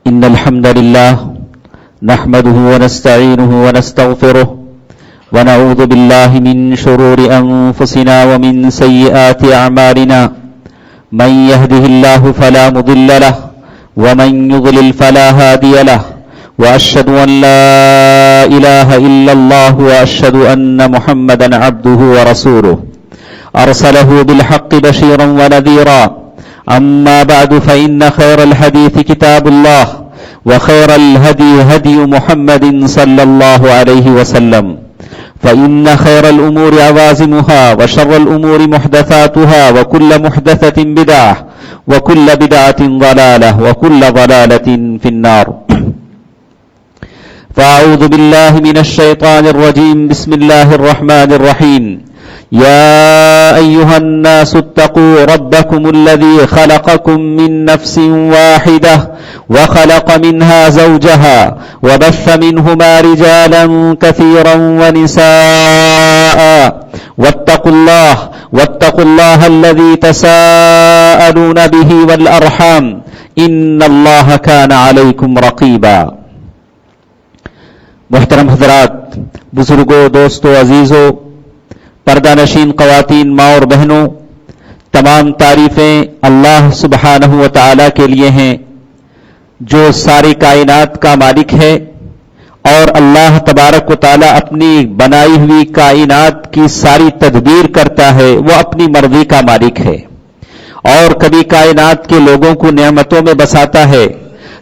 إن الحمد لله نحمده ونستعينه ونستغفره ونعوذ بالله من شرور أنفسنا ومن سيئات أعمالنا من يهده الله فلا مضل له ومن يضلل فلا هادي له وأشهد أن لا إله إلا الله وأشهد أن محمدا عبده ورسوله أرسله بالحق بشيرا ونذيرا أما بعد فإن خير الحديث كتاب الله وخير الهدي هدي محمد صلى الله عليه وسلم فإن خير الأمور عوازمها وشر الأمور محدثاتها وكل محدثة بدعة وكل بدعة ضلالة وكل ضلالة في النار. فأعوذ بالله من الشيطان الرجيم. بسم الله الرحمن الرحيم. يا أيها الناس اتقوا ربكم الذي خلقكم من نفس واحدة وخلق منها زوجها وبث منهما رجالا كثيرا ونساء واتقوا الله الذي تساءلون به والأرحام إن الله كان عليكم رقيبا. محترم حضرات، بزرگوں، دوستوں، عزیزوں، پردہ نشین خواتین، ماں اور بہنوں، تمام تعریفیں اللہ سبحانہ و تعالی کے لیے ہیں جو ساری کائنات کا مالک ہے، اور اللہ تبارک و تعالی اپنی بنائی ہوئی کائنات کی ساری تدبیر کرتا ہے. وہ اپنی مرضی کا مالک ہے اور کبھی کائنات کے لوگوں کو نعمتوں میں بساتا ہے،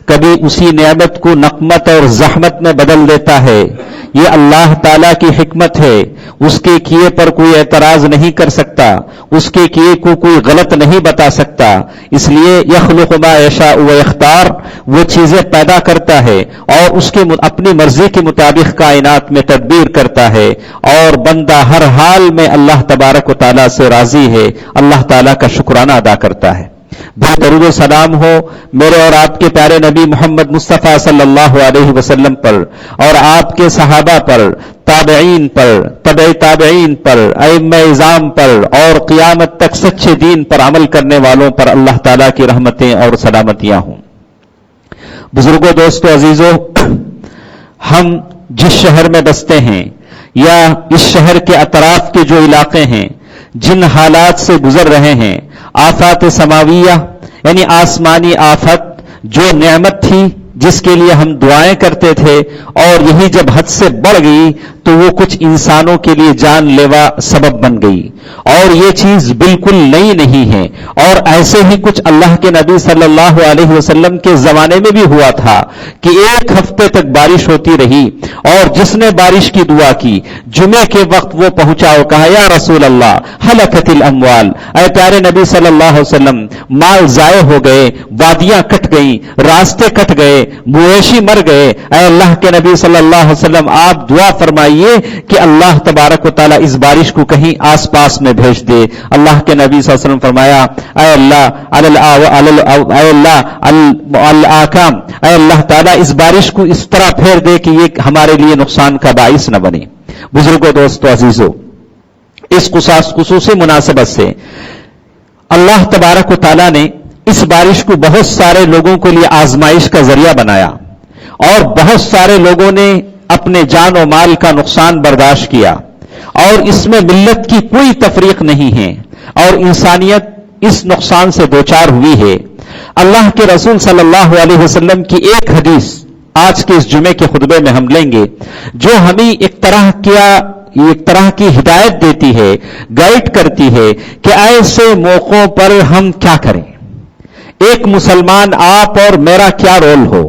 کبھی اسی نعمت کو نقمت اور زحمت میں بدل دیتا ہے. یہ اللہ تعالیٰ کی حکمت ہے. اس کے کیے پر کوئی اعتراض نہیں کر سکتا، اس کے کیے کو کوئی غلط نہیں بتا سکتا. اس لیے یخلق ما یشاء و یختار، وہ چیزیں پیدا کرتا ہے اور اس کے اپنی مرضی کے مطابق کائنات میں تدبیر کرتا ہے، اور بندہ ہر حال میں اللہ تبارک و تعالیٰ سے راضی ہے، اللہ تعالیٰ کا شکرانہ ادا کرتا ہے. درود و سلام ہو میرے اور آپ کے پیارے نبی محمد مصطفیٰ صلی اللہ علیہ وسلم پر، اور آپ کے صحابہ پر، تابعین پر، تبع تابعین پر، ائمہ اعظام پر، اور قیامت تک سچے دین پر عمل کرنے والوں پر اللہ تعالیٰ کی رحمتیں اور سلامتیاں ہوں. بزرگوں، دوستوں، عزیزوں، ہم جس شہر میں بستے ہیں یا اس شہر کے اطراف کے جو علاقے ہیں، جن حالات سے گزر رہے ہیں، آفات سماویہ یعنی آسمانی آفت، جو نعمت تھی جس کے لیے ہم دعائیں کرتے تھے، اور یہی جب حد سے بڑھ گئی تو وہ کچھ انسانوں کے لیے جان لیوا سبب بن گئی. اور یہ چیز بالکل نئی نہیں ہے، اور ایسے ہی کچھ اللہ کے نبی صلی اللہ علیہ وسلم کے زمانے میں بھی ہوا تھا کہ ایک ہفتے تک بارش ہوتی رہی، اور جس نے بارش کی دعا کی، جمعے کے وقت وہ پہنچا اور کہا یا رسول اللہ ہلکت الاموال، اے پیارے نبی صلی اللہ علیہ وسلم، مال ضائع ہو گئے، وادیاں کٹ گئیں، راستے کٹ گئے، مویشی مر گئے. اے اللہ کے نبی صلی اللہ علیہ وسلم، آپ دعا فرمائیے کہ اللہ تبارک و تعالیٰ اس بارش کو کہیں آس پاس میں بھیج دے. اللہ کے نبی صلی اللہ علیہ وسلم فرمایا اے اللہ تعالیٰ اس بارش کو اس طرح پھیر دے کہ یہ ہمارے لیے نقصان کا باعث نہ بنے. بزرگوں، دوستوں، عزیزوں، اس خصوصی مناسبت سے اللہ تبارک و تعالیٰ نے اس بارش کو بہت سارے لوگوں کے لیے آزمائش کا ذریعہ بنایا، اور بہت سارے لوگوں نے اپنے جان و مال کا نقصان برداشت کیا، اور اس میں ملت کی کوئی تفریق نہیں ہے، اور انسانیت اس نقصان سے دوچار ہوئی ہے. اللہ کے رسول صلی اللہ علیہ وسلم کی ایک حدیث آج کے اس جمعے کے خطبے میں ہم لیں گے، جو ہمیں ایک طرح کی ہدایت دیتی ہے، گائیڈ کرتی ہے کہ ایسے موقعوں پر ہم کیا کریں. ایک مسلمان آپ اور میرا کیا رول ہو،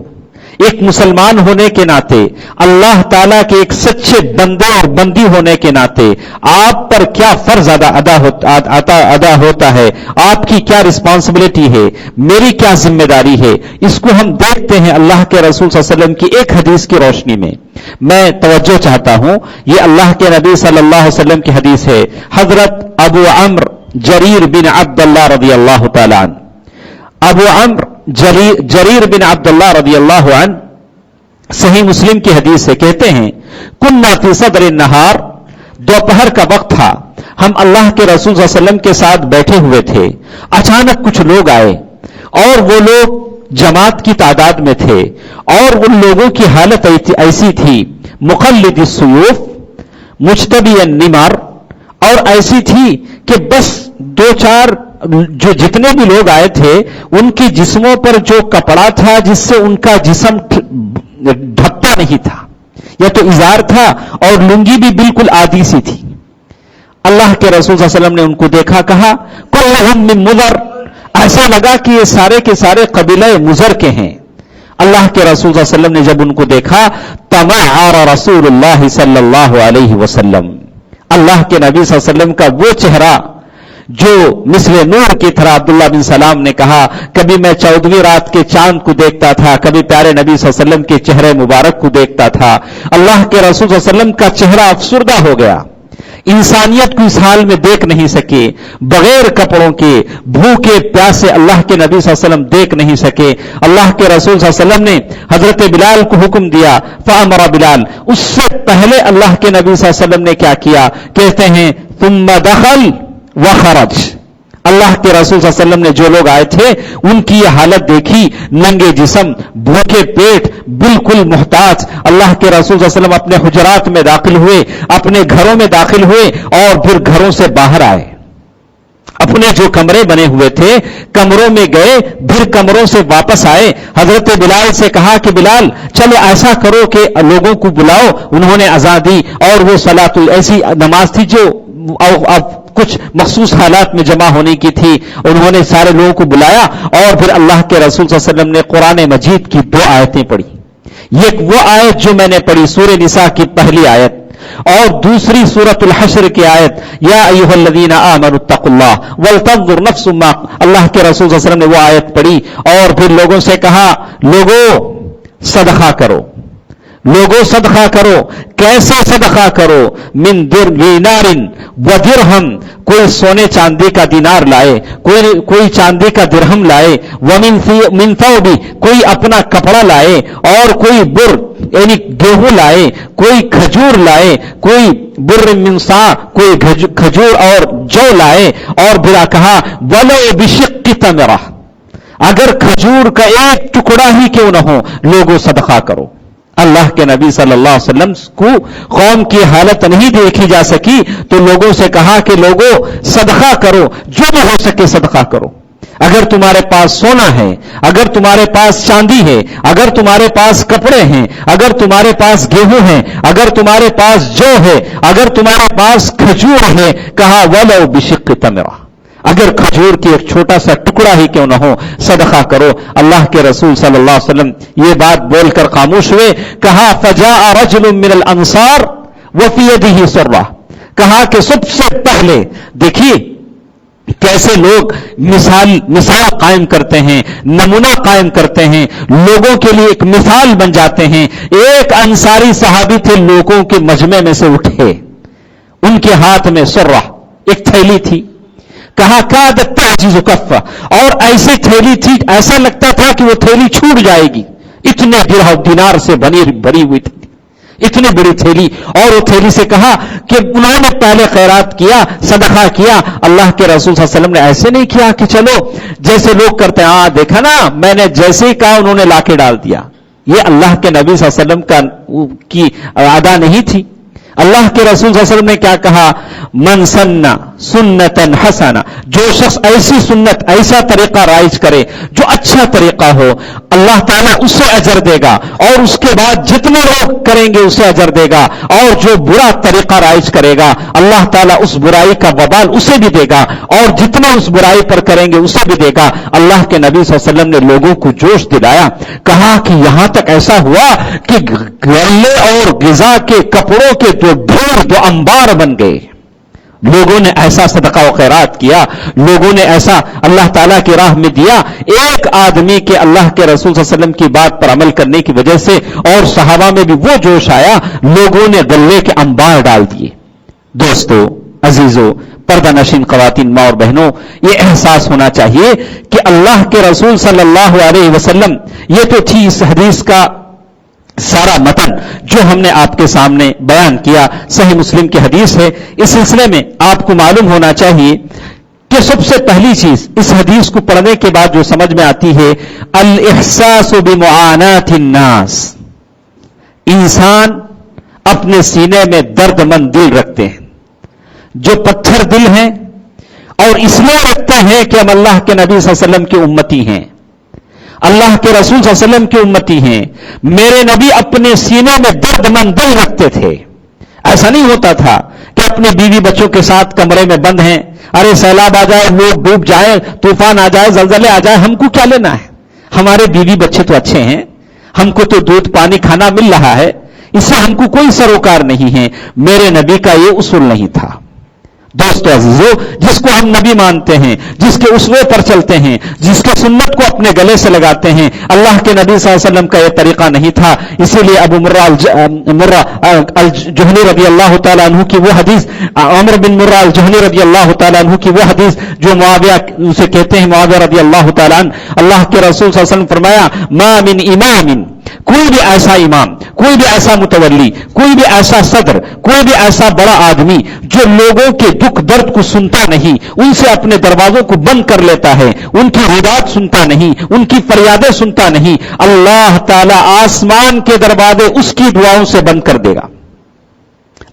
ایک مسلمان ہونے کے ناطے، اللہ تعالیٰ کے ایک سچے بندے اور بندی ہونے کے ناطے آپ پر کیا فرض ادا ہوتا ہے، آپ کی کیا رسپانسبلٹی ہے، میری کیا ذمہ داری ہے. اس کو ہم دیکھتے ہیں اللہ کے رسول صلی اللہ علیہ وسلم کی ایک حدیث کی روشنی میں. میں توجہ چاہتا ہوں، یہ اللہ کے نبی صلی اللہ علیہ وسلم کی حدیث ہے. حضرت ابو عمرو جریر بن عبداللہ رضی اللہ تعالیٰ عنہ، ابو عمرو جریر بن عبداللہ رضی اللہ عنہ، صحیح مسلم کی حدیث سے کہتے ہیں کننا فی صدر النہار، دوپہر کا وقت تھا، ہم اللہ کے رسول صلی اللہ علیہ وسلم کے ساتھ بیٹھے ہوئے تھے. اچانک کچھ لوگ آئے، اور وہ لوگ جماعت کی تعداد میں تھے اور ان لوگوں کی حالت ایسی تھی مقلد السیوف مجتبی النمار، اور ایسی تھی کہ بس دو چار جو جتنے بھی لوگ آئے تھے ان کی جسموں پر جو کپڑا تھا جس سے ان کا جسم ڈھکتا نہیں تھا، یا تو ازار تھا اور لنگی بھی بالکل آدھی سی تھی۔ اللہ کے رسول صلی اللہ علیہ وسلم نے ان کو دیکھا، کہا کلہم من مضر، ایسا لگا کہ یہ سارے کے سارے قبیلہ مضر کے ہیں۔ اللہ کے رسول صلی اللہ علیہ وسلم نے جب ان کو دیکھا، تمعر رسول اللہ صلی اللہ علیہ وسلم، اللہ کے نبی صلی اللہ علیہ وسلم کا وہ چہرہ جو مثل نور کی طرح، عبداللہ بن سلام نے کہا کبھی میں 14ویں رات کے چاند کو دیکھتا تھا، کبھی پیارے نبی صلی اللہ علیہ وسلم کے چہرے مبارک کو دیکھتا تھا۔ اللہ کے رسول صلی اللہ علیہ وسلم کا چہرہ افسردہ ہو گیا، انسانیت کو اس حال میں دیکھ نہیں سکے، بغیر کپڑوں کے بھوکے پیاسے اللہ کے نبی صلی اللہ علیہ وسلم دیکھ نہیں سکے۔ اللہ کے رسول صلی اللہ علیہ وسلم نے حضرت بلال کو حکم دیا، فامر بلال، اس سے پہلے اللہ کے نبی صلی اللہ علیہ وسلم نے کیا کیا؟ کہتے ہیں ثم دخل وخرج، اللہ کے رسول صلی اللہ علیہ وسلم نے جو لوگ آئے تھے ان کی یہ حالت دیکھی، ننگے جسم، بھوکے پیٹ، بالکل محتاج۔ اللہ کے رسول صلی اللہ علیہ وسلم اپنے حجرات میں داخل ہوئے، اپنے گھروں میں داخل ہوئے اور پھر گھروں سے باہر آئے، اپنے جو کمرے بنے ہوئے تھے کمروں میں گئے، پھر کمروں سے واپس آئے۔ حضرت بلال سے کہا کہ بلال چلو ایسا کرو کہ لوگوں کو بلاؤ، انہوں نے اذان دی اور وہ صلاۃ ایسی نماز تھی جو اب کچھ مخصوص حالات میں جمع ہونے کی تھی، انہوں نے سارے لوگوں کو بلایا اور پھر اللہ کے رسول صلی اللہ علیہ وسلم نے قرآن مجید کی 2 آیتیں پڑھی۔ ایک وہ آیت جو میں نے پڑھی سورہ نساء کی پہلی آیت، اور دوسری سورۃ الحشر کی آیت یا ایھا الذین آمنوا اتقوا اللہ ولتنظر نفس ما، اللہ کے رسول صلی اللہ علیہ وسلم نے وہ آیت پڑھی اور پھر لوگوں سے کہا لوگوں صدقہ کرو، لوگوں صدقہ کرو۔ کیسے صدقہ کرو؟ من دینار و درہم، کوئی سونے چاندی کا دینار لائے، کوئی چاندی کا درہم لائے، ومن ثوب، کوئی اپنا کپڑا لائے، اور کوئی بر یعنی گیہوں لائے، کوئی کھجور لائے، کوئی بر من صاع، کوئی کھجور اور جو لائے، اور پھر کہا ولو بشق تمرہ، اگر کھجور کا ایک ٹکڑا ہی کیوں نہ ہو لوگوں صدقہ کرو۔ اللہ کے نبی صلی اللہ علیہ وسلم کو قوم کی حالت نہیں دیکھی جا سکی تو لوگوں سے کہا کہ لوگوں صدقہ کرو، جو بھی ہو سکے صدقہ کرو۔ اگر تمہارے پاس سونا ہے، اگر تمہارے پاس چاندی ہے، اگر تمہارے پاس کپڑے ہیں، اگر تمہارے پاس گیہوں ہیں، اگر تمہارے پاس جو ہے، اگر تمہارے پاس کھجور ہے، کہا ولو بشق تمرہ، اگر کھجور کی ایک چھوٹا سا ٹکڑا ہی کیوں نہ ہو صدقہ کرو۔ اللہ کے رسول صلی اللہ علیہ وسلم یہ بات بول کر خاموش ہوئے، کہا فجاء رجل من الانصار وفی یدہ سرہ، کہا کہ سب سے پہلے دیکھیے کیسے لوگ مثال قائم کرتے ہیں، نمونہ قائم کرتے ہیں، لوگوں کے لیے ایک مثال بن جاتے ہیں۔ ایک انصاری صحابی تھے، لوگوں کے مجمع میں سے اٹھے، ان کے ہاتھ میں سرہ ایک تھیلی تھی، کہا کادت تعجز کف، اور ایسی تھیلی تھی ایسا لگتا تھا کہ وہ تھیلی چھوٹ جائے گی، اتنے درہم دینار سے بھری ہوئی تھی، اتنی بڑی تھیلی۔ اور وہ تھیلی سے کہا کہ انہوں نے پہلے خیرات کیا، صدقہ کیا۔ اللہ کے رسول صلی اللہ علیہ وسلم نے ایسے نہیں کیا کہ چلو جیسے لوگ کرتے ہیں، ہاں دیکھا نا میں نے جیسے ہی کہا انہوں نے لا کے ڈال دیا، یہ اللہ کے نبی صلی اللہ علیہ وسلم کی ادا نہیں تھی۔ اللہ کے رسول صلی اللہ علیہ وسلم نے کیا کہا؟ من سن سنتن حسنہ، جو شخص ایسی سنت ایسا طریقہ رائج کرے جو اچھا طریقہ ہو، اللہ تعالیٰ اسے اجر دے گا، اور اس کے بعد جتنے لوگ کریں گے اسے اجر دے گا، اور جو برا طریقہ رائج کرے گا اللہ تعالیٰ اس برائی کا وبال اسے بھی دے گا، اور جتنے اس برائی پر کریں گے اسے بھی دے گا۔ اللہ کے نبی صلی اللہ علیہ وسلم نے لوگوں کو جوش دلایا، کہا کہ یہاں تک ایسا ہوا کہ غلے اور غذا کے کپڑوں کے جو ڈھیر جو انبار بن گئے، لوگوں نے ایسا صدقہ و خیرات کیا، لوگوں نے ایسا اللہ تعالیٰ کی راہ میں دیا۔ ایک آدمی کے اللہ کے رسول صلی اللہ علیہ وسلم کی بات پر عمل کرنے کی وجہ سے اور صحابہ میں بھی وہ جوش آیا، لوگوں نے غلے کے انبار ڈال دیے۔ دوستو عزیزو، پردہ نشین خواتین ماں اور بہنوں، یہ احساس ہونا چاہیے کہ اللہ کے رسول صلی اللہ علیہ وسلم، یہ تو تھی اس حدیث کا سارا متن جو ہم نے آپ کے سامنے بیان کیا، صحیح مسلم کی حدیث ہے۔ اس سلسلے میں آپ کو معلوم ہونا چاہیے کہ سب سے پہلی چیز اس حدیث کو پڑھنے کے بعد جو سمجھ میں آتی ہے، الاحساس بمعانات الناس، انسان اپنے سینے میں درد مند دل رکھتے ہیں، جو پتھر دل ہیں، اور اس لیے رکھتے ہیں کہ ہم اللہ کے نبی صلی اللہ علیہ وسلم کی امتی ہیں، اللہ کے رسول صلی اللہ علیہ وسلم کی امتی ہیں، میرے نبی اپنے سینے میں درد مند دل رکھتے تھے۔ ایسا نہیں ہوتا تھا کہ اپنے بیوی بچوں کے ساتھ کمرے میں بند ہیں، ارے سیلاب آ جائے، لوگ ڈوب جائیں، طوفان آ جائے، زلزلے آ جائے، ہم کو کیا لینا ہے، ہمارے بیوی بچے تو اچھے ہیں، ہم کو تو دودھ پانی کھانا مل رہا ہے، اس سے ہم کو کوئی سروکار نہیں ہے۔ میرے نبی کا یہ اصول نہیں تھا۔ دوستو عزیزو، جس کو ہم نبی مانتے ہیں، جس کے اسوے پر چلتے ہیں، جس کے سنت کو اپنے گلے سے لگاتے ہیں، اللہ کے نبی صلی اللہ علیہ وسلم کا یہ طریقہ نہیں تھا۔ اسی لیے ابو مرہ الجہنی رضی اللہ تعالیٰ عنہ کی وہ حدیث، عمر بن مرہ الجہنی رضی اللہ تعالیٰ عنہ کی وہ حدیث جو معاویہ اسے کہتے ہیں، معاویہ رضی اللہ تعالیٰ عنہ، اللہ کے رسول صلی اللہ علیہ وسلم فرمایا، ما من امام، کوئی بھی ایسا امام، کوئی بھی ایسا متولی، کوئی بھی ایسا صدر، کوئی بھی ایسا بڑا آدمی جو لوگوں کے دکھ درد کو سنتا نہیں، ان سے اپنے دروازوں کو بند کر لیتا ہے، ان کی ردات سنتا نہیں، ان کی فریادیں سنتا نہیں، اللہ تعالیٰ آسمان کے دروازے اس کی دعاؤں سے بند کر دے گا۔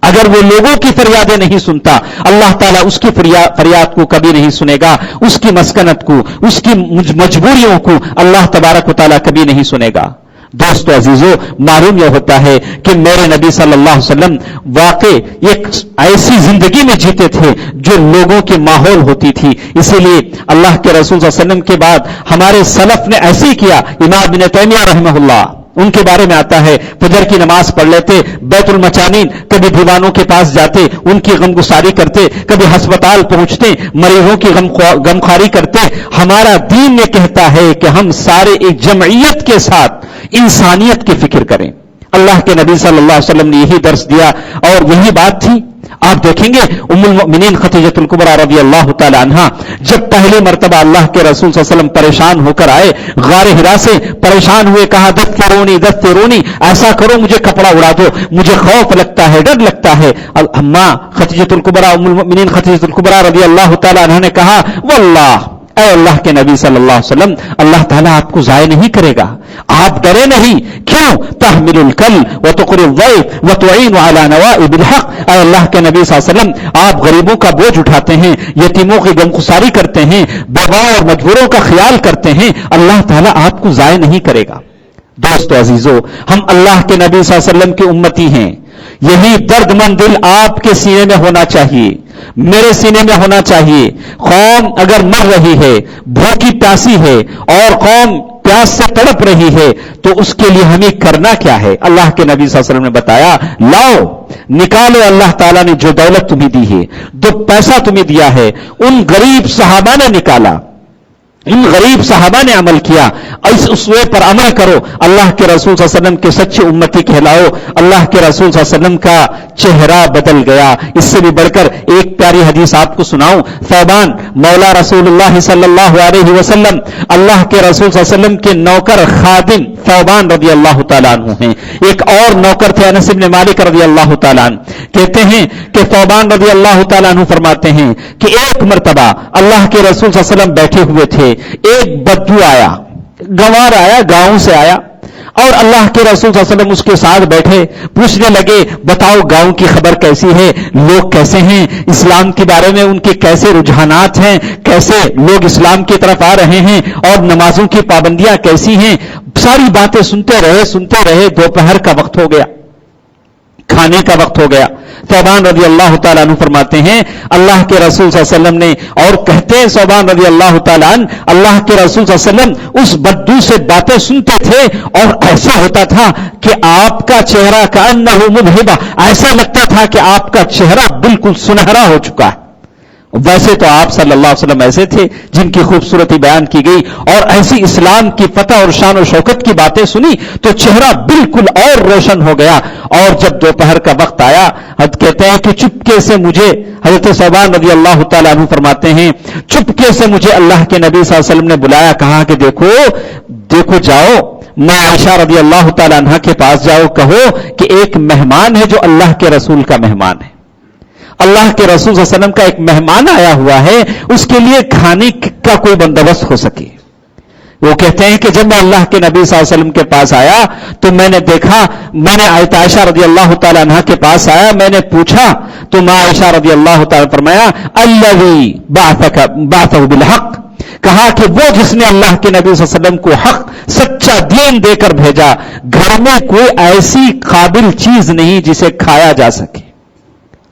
اگر وہ لوگوں کی فریادیں نہیں سنتا، اللہ تعالیٰ اس کی فریاد کو کبھی نہیں سنے گا، اس کی مسکنت کو، اس کی مجبوریوں کو اللہ تبارک و تعالیٰ کبھی نہیں سنے گا۔ دوستو عزیزو، معلوم یہ ہوتا ہے کہ میرے نبی صلی اللہ علیہ وسلم واقع ایک ایسی زندگی میں جیتے تھے جو لوگوں کے ماحول ہوتی تھی۔ اسی لیے اللہ کے رسول صلی اللہ علیہ وسلم کے بعد ہمارے سلف نے ایسے ہی کیا۔ امام ابن تیمیہ رحمہ اللہ، ان کے بارے میں آتا ہے، فجر کی نماز پڑھ لیتے، بیت المچانین، کبھی دیوانوں کے پاس جاتے، ان کی غمگساری کرتے، کبھی ہسپتال پہنچتے، مریضوں کی غمخواری کرتے۔ ہمارا دین یہ کہتا ہے کہ ہم سارے ایک جمعیت کے ساتھ انسانیت کی فکر کریں۔ اللہ کے نبی صلی اللہ علیہ وسلم نے یہی درس دیا اور یہی بات تھی۔ آپ دیکھیں گے ام المؤمنین خدیجہ الکبریٰ رضی اللہ تعالی عنہا جب پہلی مرتبہ اللہ کے رسول صلی اللہ علیہ وسلم پریشان ہو کر آئے، غار حرا سے پریشان ہوئے، کہا دسترونی، ایسا کرو مجھے کپڑا اڑا دو، مجھے خوف لگتا ہے، ڈر لگتا ہے۔ اماں خدیجہ الکبریٰ ام المؤمنین خدیجہ الکبریٰ رضی اللہ تعالی عنہا نے کہا، واللہ، اے اللہ کے نبی صلی اللہ علیہ وسلم، اللہ تعالیٰ آپ کو ضائع نہیں کرے گا، آپ ڈرے نہیں۔ کیوں؟ تحمل الکل وتقر الضیف وتعین علی نوائب الحق۔ اے اللہ کے نبی صلی اللہ علیہ وسلم، آپ غریبوں کا بوجھ اٹھاتے ہیں، یتیموں کی غمخساری کرتے ہیں، بیواؤں اور مجبوروں کا خیال کرتے ہیں، اللہ تعالیٰ آپ کو ضائع نہیں کرے گا۔ دوستو عزیزو، ہم اللہ کے نبی صلی اللہ علیہ وسلم کی امتی ہیں۔ یہی درد مند دل آپ کے سینے میں ہونا چاہیے، میرے سینے میں ہونا چاہیے۔ قوم اگر مر رہی ہے، بھوکی پیاسی ہے، اور قوم پیاس سے تڑپ رہی ہے، تو اس کے لیے ہمیں کرنا کیا ہے؟ اللہ کے نبی صلی اللہ علیہ وسلم نے بتایا، لاؤ، نکالو، اللہ تعالیٰ نے جو دولت تمہیں دی ہے، جو پیسہ تمہیں دیا ہے، ان غریب صحابہ نے نکالا، ان غریب صحابہ نے عمل کیا، اس اسوے پر عمل کرو، اللہ کے رسول صلی اللہ علیہ وسلم کے سچے امتی کہلاؤ۔ اللہ کے رسول صلی اللہ علیہ وسلم کا چہرہ بدل گیا۔ اس سے بھی بڑھ کر ایک پیاری حدیث آپ کو سناؤں۔ ثوبان مولا رسول اللہ صلی اللہ علیہ وسلم، اللہ کے رسول صلی اللہ علیہ وسلم کے نوکر خادم ثوبان رضی اللہ تعالیٰ عنہ ہیں۔ ایک اور نوکر تھے انس بن مالک رضی اللہ تعالیٰ عنہ، کہتے ہیں کہ ثوبان رضی اللہ تعالیٰ عنہ فرماتے ہیں کہ ایک مرتبہ اللہ کے رسول صلی اللہ علیہ وسلم بیٹھے ہوئے تھے، ایک بدو آیا، گنوار آیا، گاؤں سے آیا، اور اللہ کے رسول صلی اللہ علیہ وسلم اس کے ساتھ بیٹھے، پوچھنے لگے، بتاؤ گاؤں کی خبر کیسی ہے، لوگ کیسے ہیں، اسلام کے بارے میں ان کے کیسے رجحانات ہیں، کیسے لوگ اسلام کی طرف آ رہے ہیں، اور نمازوں کی پابندیاں کیسی ہیں۔ ساری باتیں سنتے رہے، دوپہر کا وقت ہو گیا، کھانے کا وقت ہو گیا۔ ثوبان رضی اللہ تعالیٰ عنہ فرماتے ہیں، اللہ کے رسول صلی اللہ علیہ وسلم نے، اور کہتے ہیں ثوبان رضی اللہ تعالیٰ عنہ، اللہ کے رسول صلی اللہ علیہ وسلم اس بدو سے باتیں سنتے تھے، اور ایسا ہوتا تھا کہ آپ کا چہرہ کأنہ مذہبہ، ایسا لگتا تھا کہ آپ کا چہرہ بالکل سنہرا ہو چکا ہے۔ ویسے تو آپ صلی اللہ علیہ وسلم ایسے تھے جن کی خوبصورتی بیان کی گئی، اور ایسی اسلام کی فتح اور شان و شوکت کی باتیں سنی تو چہرہ بالکل اور روشن ہو گیا۔ اور جب دوپہر کا وقت آیا، کہتے ہیں کہ چپکے سے مجھے، حضرت ثوبان رضی اللہ تعالیٰ عنہ فرماتے ہیں، چپکے سے مجھے اللہ کے نبی صلی اللہ علیہ وسلم نے بلایا، کہا کہ دیکھو جاؤ، میں عائشہ رضی اللہ تعالیٰ عنہ کے پاس جاؤ، کہو کہ ایک مہمان ہے جو اللہ کے رسول کا مہمان ہے۔ اللہ کے رسول صلی اللہ علیہ وسلم کا ایک مہمان آیا ہوا ہے، اس کے لیے کھانے کا کوئی بندوبست ہو سکے. وہ کہتے ہیں کہ جب میں اللہ کے نبی صلی اللہ علیہ وسلم کے پاس آیا تو میں نے دیکھا، میں نے عائشہ رضی اللہ تعالی عنہا کے پاس آیا، میں نے پوچھا تو ماں عائشہ رضی اللہ تعالی فرمایا الذی بعثہ بالحق، کہا کہ وہ جس نے اللہ کے نبی صلی اللہ علیہ وسلم کو حق سچا دین دے کر بھیجا، گھر میں کوئی ایسی قابل چیز نہیں جسے کھایا جا سکے.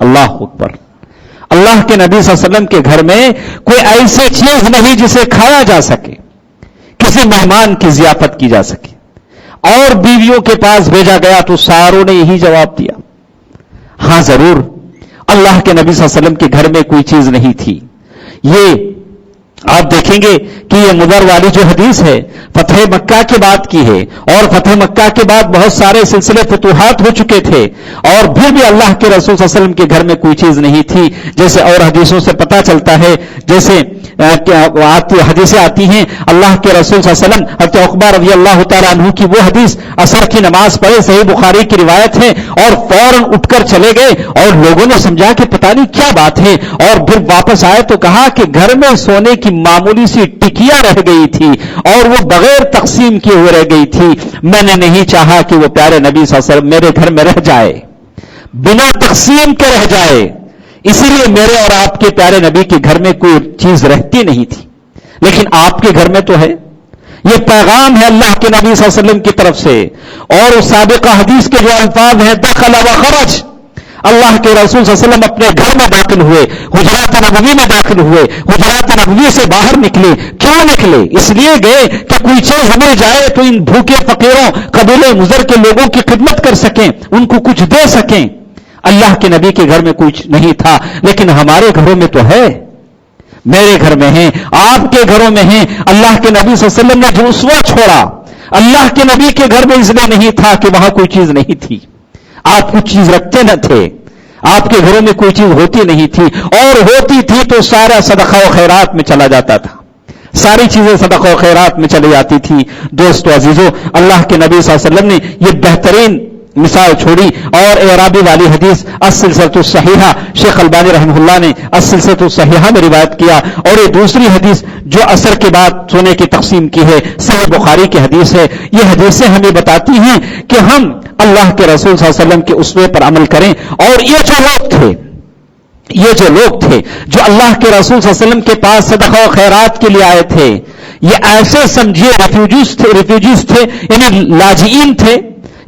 اللہ اکبر. اللہ کے نبی صلی اللہ علیہ وسلم کے گھر میں کوئی ایسی چیز نہیں جسے کھایا جا سکے، کسی مہمان کی ضیافت کی جا سکے. اور بیویوں کے پاس بھیجا گیا تو ساروں نے یہی جواب دیا. ہاں ضرور اللہ کے نبی صلی اللہ علیہ وسلم کے گھر میں کوئی چیز نہیں تھی. یہ آپ دیکھیں گے کہ یہ مضر والی جو حدیث ہے فتح مکہ کے بعد کی ہے، اور فتح مکہ کے بعد بہت سارے سلسلے فتوحات ہو چکے تھے، اور پھر بھی اللہ کے رسول صلی اللہ علیہ وسلم کے گھر میں کوئی چیز نہیں تھی. جیسے اور حدیثوں سے پتہ چلتا ہے، جیسے حدیثیں آتی ہیں اللہ کے رسول صلی اللہ علیہ وسلم حضرت عقبہ رضی اللہ تعالیٰ عنہ کی وہ حدیث، عصر کی نماز پڑھے، صحیح بخاری کی روایت ہے، اور فوراً اٹھ کر چلے گئے، اور لوگوں نے سمجھا کہ پتہ نہیں کیا بات ہے، اور پھر واپس آئے تو کہا کہ گھر میں سونے کی معمولی سی ٹکیا رہ گئی تھی اور وہ بغیر تقسیم کیے ہوئے رہ گئی تھی. میں نے نہیں چاہا کہ وہ پیارے نبی صلی اللہ علیہ وسلم میرے گھر میں رہ جائے، بنا تقسیم کے رہ جائے، اسی لیے میرے اور آپ کے پیارے نبی کے گھر میں کوئی چیز رہتی نہیں تھی. لیکن آپ کے گھر میں تو ہے. یہ پیغام ہے اللہ کے نبی صلی اللہ علیہ وسلم کی طرف سے. اور اس سابقہ حدیث کے جو الفاظ ہیں دخل و خرج، اللہ کے رسول صلی اللہ علیہ وسلم اپنے گھر میں داخل ہوئے، حجرات نبوی میں داخل ہوئے، حجرات نبوی سے باہر نکلے. کیوں نکلے؟ اس لیے گئے کہ کوئی چیز ہمیں جائے تو ان بھوکے فقیروں قبیلے مضر کے لوگوں کی خدمت کر سکیں، ان کو کچھ دے سکیں. اللہ کے نبی کے گھر میں کچھ نہیں تھا، لیکن ہمارے گھروں میں تو ہے. میرے گھر میں ہیں، آپ کے گھروں میں ہیں. اللہ کے نبی صلی اللہ علیہ وسلم نے جو اسوہ چھوڑا، اللہ کے نبی کے گھر میں اس لیے نہیں تھا کہ وہاں کوئی چیز نہیں تھی. آپ کچھ چیز رکھتے نہ تھے، آپ کے گھروں میں کوئی چیز ہوتی نہیں تھی، اور ہوتی تھی تو سارا صدقہ و خیرات میں چلا جاتا تھا، ساری چیزیں صدقہ و خیرات میں چلی جاتی تھی. دوستو عزیزو، اللہ کے نبی صلی اللہ علیہ وسلم نے یہ بہترین مثال چھوڑی. اور اعرابی والی حدیث السلسلۃ الصحیحہ، شیخ البانی رحمہ اللہ نے السلسلۃ الصحیحہ میں روایت کیا. اور یہ دوسری حدیث جو عصر کے بعد سونے کی تقسیم کی ہے، صحیح بخاری کی حدیث ہے. یہ حدیثیں ہمیں بتاتی ہیں کہ ہم اللہ کے رسول صلی اللہ علیہ وسلم کے اسوے پر عمل کریں. اور یہ جو لوگ تھے جو اللہ کے رسول صلی اللہ علیہ وسلم کے پاس صدقہ و خیرات کے لیے آئے تھے، یہ ایسے سمجھیے ریفیوجیز تھے، یعنی لاجئین تھے،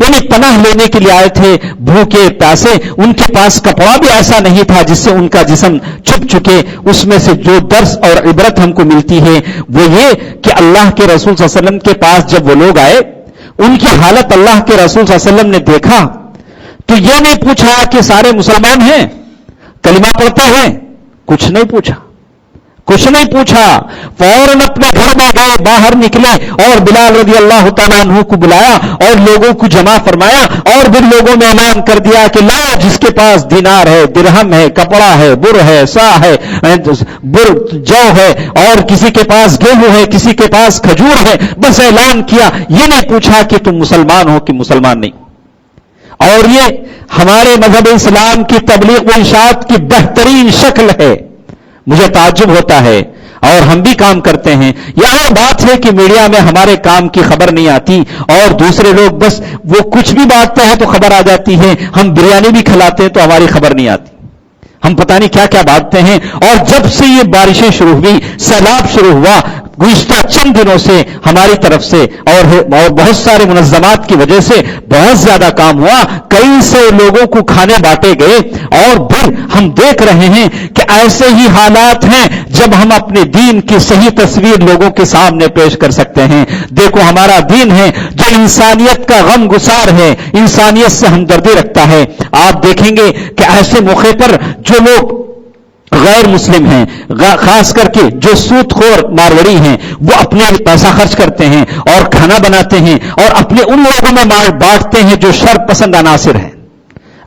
یعنی پناہ لینے کے لیے آئے تھے، بھوکے پیاسے. ان کے پاس کپڑا بھی ایسا نہیں تھا جس سے ان کا جسم چھپ چکے. اس میں سے جو درس اور عبرت ہم کو ملتی ہے وہ یہ کہ اللہ کے رسول صلی اللہ علیہ وسلم کے پاس جب وہ لوگ آئے، ان کی حالت اللہ کے رسول صلی اللہ علیہ وسلم نے دیکھا تو یہ نہیں پوچھا کہ سارے مسلمان ہیں، کلمہ پڑھتے ہیں، کچھ نہیں پوچھا. فوراً اپنے گھر میں گئے، باہر نکلے اور بلال رضی اللہ تعالیٰ عنہ کو بلایا اور لوگوں کو جمع فرمایا، اور پھر لوگوں میں اعلان کر دیا کہ لاؤ، جس کے پاس دینار ہے، درہم ہے، کپڑا ہے، بر ہے، سا ہے، جو ہے، اور کسی کے پاس گیہوں ہے، کسی کے پاس کھجور ہے. بس اعلان کیا، یہ نہیں پوچھا کہ تم مسلمان ہو کہ مسلمان نہیں. اور یہ ہمارے مذہب اسلام کی تبلیغ و ارشاد کی بہترین شکل ہے. مجھے تعجب ہوتا ہے، اور ہم بھی کام کرتے ہیں. یہ اور بات ہے کہ میڈیا میں ہمارے کام کی خبر نہیں آتی، اور دوسرے لوگ بس وہ کچھ بھی بانٹتے ہیں تو خبر آ جاتی ہے. ہم بریانی بھی کھلاتے ہیں تو ہماری خبر نہیں آتی. ہم پتہ نہیں کیا کیا بانٹتے ہیں. اور جب سے یہ بارشیں شروع ہوئی، سیلاب شروع ہوا، گزشتہ چند دنوں سے ہماری طرف سے اور بہت سارے منظمات کی وجہ سے بہت زیادہ کام ہوا. کئی سو لوگوں کو کھانے بانٹے گئے، اور پھر ہم دیکھ رہے ہیں کہ ایسے ہی حالات ہیں جب ہم اپنے دین کی صحیح تصویر لوگوں کے سامنے پیش کر سکتے ہیں. دیکھو، ہمارا دین ہے جو انسانیت کا غم گسار ہے، انسانیت سے ہمدردی رکھتا ہے. آپ دیکھیں گے کہ ایسے موقع پر جو لوگ غیر مسلم ہیں، خاص کر کے جو سود خور ماروڑی ہیں، وہ اپنے پیسہ خرچ کرتے ہیں اور کھانا بناتے ہیں اور اپنے ان لوگوں میں بانٹتے ہیں جو شر پسند عناصر ہیں.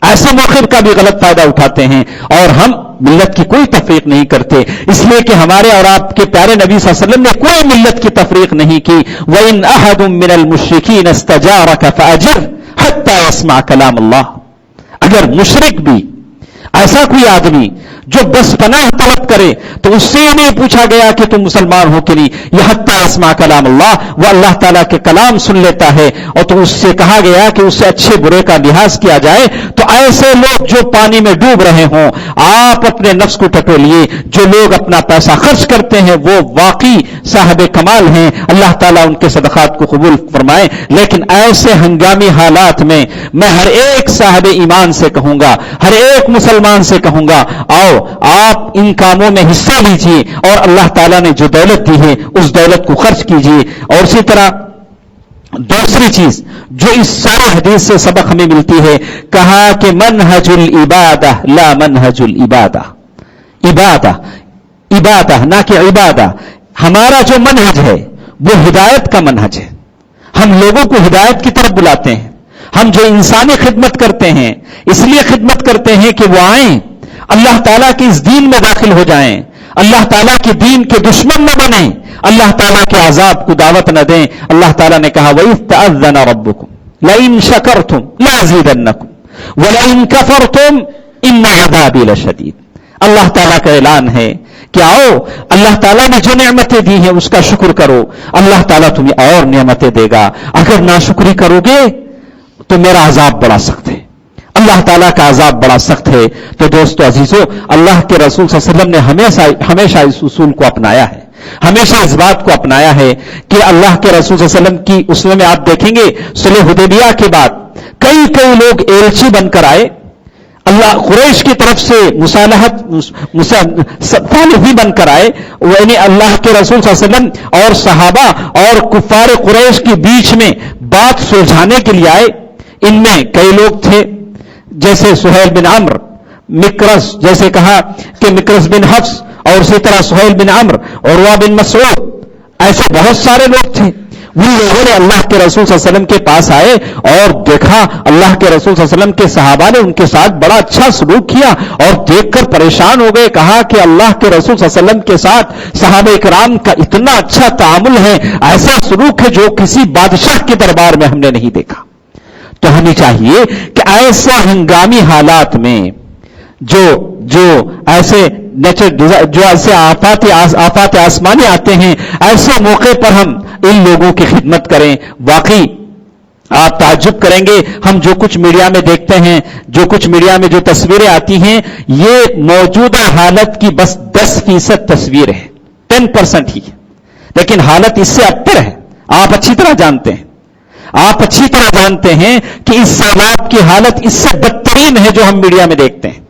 ایسے موقع کا بھی غلط فائدہ اٹھاتے ہیں، اور ہم ملت کی کوئی تفریق نہیں کرتے، اس لیے کہ ہمارے اور آپ کے پیارے نبی صلی اللہ علیہ وسلم نے کوئی ملت کی تفریق نہیں کی. وَإِنْ أَحَدٌ مِّنَ الْمُشْرِكِينَ اسْتَجَارَكَ فَأَجِرْهُ حَتَّى يَسْمَعَ كَلَامَ اللَّهِ. اگر مشرک بھی ایسا کوئی آدمی جو بس پناہ طلب کرے تو اس سے نہیں پوچھا گیا کہ تم مسلمان ہو کہ نہیں، یہ حتی اسمع کلام اللہ، وہ اللہ تعالیٰ کے کلام سن لیتا ہے، اور تو اس سے کہا گیا کہ اس سے اچھے برے کا لحاظ کیا جائے۔ تو ایسے لوگ جو پانی میں ڈوب رہے ہوں، آپ اپنے نفس کو ٹٹولیے، جو لوگ اپنا پیسہ خرچ کرتے ہیں وہ واقعی صاحب کمال ہیں، اللہ تعالیٰ ان کے صدقات کو قبول فرمائے۔ لیکن ایسے ہنگامی حالات میں میں ہر ایک صاحب ایمان سے کہوں گا، ہر ایک مسلمان سے کہوں گا، آؤ آپ ان کاموں میں حصہ لیجیے، اور اللہ تعالیٰ نے جو دولت دی ہے اس دولت کو خرچ کیجیے۔ اور اسی طرح دوسری چیز جو اس سارے حدیث سے سبق ہمیں ملتی ہے، کہا کہ منہج العبادہ لا منہج العبادہ، عبادہ نہ کہ عبادہ، ہمارا جو منہج ہے وہ ہدایت کا منہج ہے۔ ہم لوگوں کو ہدایت کی طرف بلاتے ہیں، ہم جو انسانی خدمت کرتے ہیں اس لیے خدمت کرتے ہیں کہ وہ آئیں، اللہ تعالیٰ کے اس دین میں داخل ہو جائیں، اللہ تعالیٰ کے دین کے دشمن نہ بنیں، اللہ تعالیٰ کے عذاب کو دعوت نہ دیں۔ اللہ تعالیٰ نے کہا وَإِذْ تَأَذَّنَ رَبُّكُمْ لَئِن شَكَرْتُمْ لَأَزِيدَنَّكُمْ وَلَئِن كَفَرْتُمْ إِنَّ عَذَابِي لَشَدِيدٌ۔ اللہ تعالیٰ کا اعلان ہے کہ آؤ اللہ تعالیٰ نے جو نعمتیں دی ہیں اس کا شکر کرو، اللہ تعالیٰ تمہیں اور نعمتیں دے گا، اگر ناشکری کرو گے تو میرا عذاب بڑا سخت ہے، اللہ تعالیٰ کا عذاب بڑا سخت ہے۔ تو دوستو عزیزو، اللہ کے رسول صلی اللہ علیہ وسلم نے ہمیشہ اس اصول کو اپنایا ہے، ہمیشہ اس بات کو اپنایا ہے کہ اللہ کے رسول صلی اللہ علیہ وسلم کی اسوے میں آپ دیکھیں گے صلح حدیبیہ کے بعد کئی لوگ ایلچی بن کر آئے، اللہ قریش کی طرف سے صالحی بن کر آئے، یعنی اللہ کے رسول صلی اللہ علیہ وسلم اور صحابہ اور کفار قریش کے بیچ میں بات سلجھانے کے لیے آئے۔ ان میں کئی لوگ تھے جیسے سہیل بن عمرو، مکرس، جیسے کہا کہ مکرس بن حفص، اور اسی طرح سہیل بن عمرو، عروہ بن مسعود، ایسے بہت سارے لوگ تھے۔ وہ لوگوں نے اللہ کے رسول صلی اللہ علیہ وسلم کے پاس آئے اور دیکھا اللہ کے رسول صلی اللہ علیہ وسلم کے صحابہ نے ان کے ساتھ بڑا اچھا سلوک کیا، اور دیکھ کر پریشان ہو گئے، کہا کہ اللہ کے رسول صلی اللہ علیہ وسلم کے ساتھ صحابہ کرام کا اتنا اچھا تعامل ہے، ایسا سلوک ہے جو کسی بادشاہ کے دربار میں ہم نے نہیں دیکھا۔ تو ہمیں چاہیے کہ ایسے ہنگامی حالات میں جو ایسے آفات آسمانی آتے ہیں، ایسے موقع پر ہم ان لوگوں کی خدمت کریں۔ واقعی آپ تعجب کریں گے، ہم جو کچھ میڈیا میں دیکھتے ہیں، جو کچھ میڈیا میں جو تصویریں آتی ہیں، یہ موجودہ حالت کی بس 10% تصویر ہے، 10% ہی، لیکن حالت اس سے ابتر ہے۔ آپ اچھی طرح جانتے ہیں کہ اس سیلاب کی حالت اس سے بدترین ہے جو ہم میڈیا میں دیکھتے ہیں۔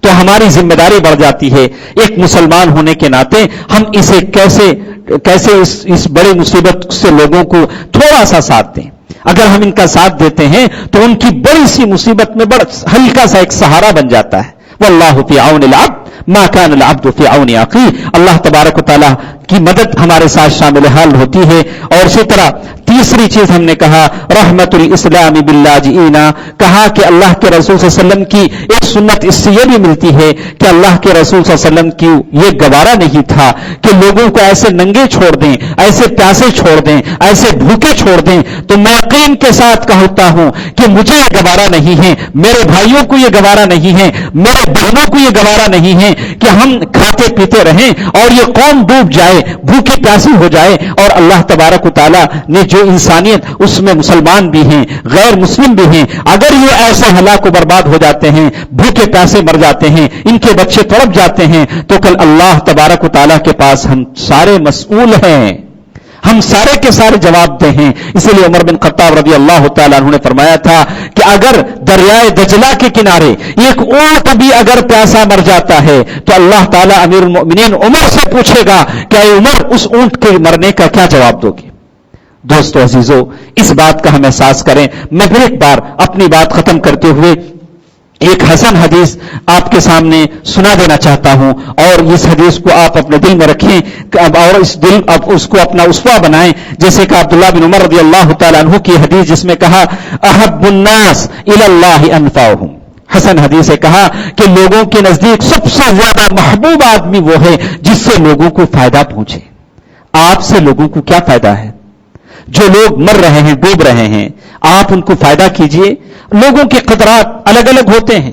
تو ہماری ذمہ داری بڑھ جاتی ہے ایک مسلمان ہونے کے ناطے، ہم اسے کیسے اس بڑی مصیبت سے لوگوں کو تھوڑا سا ساتھ دیں۔ اگر ہم ان کا ساتھ دیتے ہیں تو ان کی بڑی سی مصیبت میں بڑا ہلکا سا ایک سہارا بن جاتا ہے۔ واللہ فی عون العبد ما کان العبد فی عون اخیہ، اللہ تبارک و تعالی کی مدد ہمارے ساتھ شامل حال ہوتی ہے۔ اور اسی طرح تیسری چیز ہم نے کہا رحمت الاسلام باللاجئین، کہا کہ اللہ کے رسول صلی اللہ علیہ وسلم کی ایک سنت اس سے یہ بھی ملتی ہے کہ اللہ کے رسول صلی اللہ علیہ وسلم کی یہ گوارا نہیں تھا کہ لوگوں کو ایسے ننگے چھوڑ دیں، ایسے پیاسے چھوڑ دیں، ایسے بھوکے چھوڑ دیں۔ تو میں یقین کے ساتھ کہتا ہوں کہ مجھے یہ گوارا نہیں ہے، میرے بھائیوں کو یہ گوارا نہیں ہے، میرے بہنوں کو یہ گوارا نہیں ہے کہ ہم کھاتے پیتے رہیں اور یہ قوم ڈوب جائے، بھوکی پیاسی ہو جائے۔ اور اللہ تبارک و تعالیٰ نے جو انسانیت اس میں مسلمان بھی ہیں، غیر مسلم بھی ہیں، اگر یہ ایسے ہلاک و برباد ہو جاتے ہیں، بھوکے پیاسے مر جاتے ہیں، ان کے بچے تڑپ جاتے ہیں، تو کل اللہ تبارک و تعالیٰ کے پاس ہم سارے مسئول ہیں، ہم سارے کے سارے جواب دہ ہیں۔ اسی لیے عمر بن خطاب رضی اللہ تعالیٰ عنہ نے فرمایا تھا کہ اگر دریائے دجلہ کے کنارے ایک اونٹ بھی اگر پیاسا مر جاتا ہے تو اللہ تعالیٰ امیر المؤمنین عمر سے پوچھے گا کہ اے عمر اس اونٹ کے مرنے کا کیا جواب دو گے؟ دوستو عزیزو، اس بات کا ہم احساس کریں۔ میں پھر ایک بار اپنی بات ختم کرتے ہوئے ایک حسن حدیث آپ کے سامنے سنا دینا چاہتا ہوں، اور اس حدیث کو آپ اپنے دل میں رکھیں اور اس کو اپنا اسوہ بنائیں، جیسے کہ عبداللہ بن عمر رضی اللہ تعالیٰ عنہ کی حدیث جس میں کہا احب الناس الی اللہ انفعہم، حسن حدیث سے کہا کہ لوگوں کے نزدیک سب سے زیادہ محبوب آدمی وہ ہے جس سے لوگوں کو فائدہ پہنچے۔ آپ سے لوگوں کو کیا فائدہ ہے؟ جو لوگ مر رہے ہیں، ڈوب رہے ہیں، آپ ان کو فائدہ کیجئے۔ لوگوں کے قدرات الگ الگ ہوتے ہیں،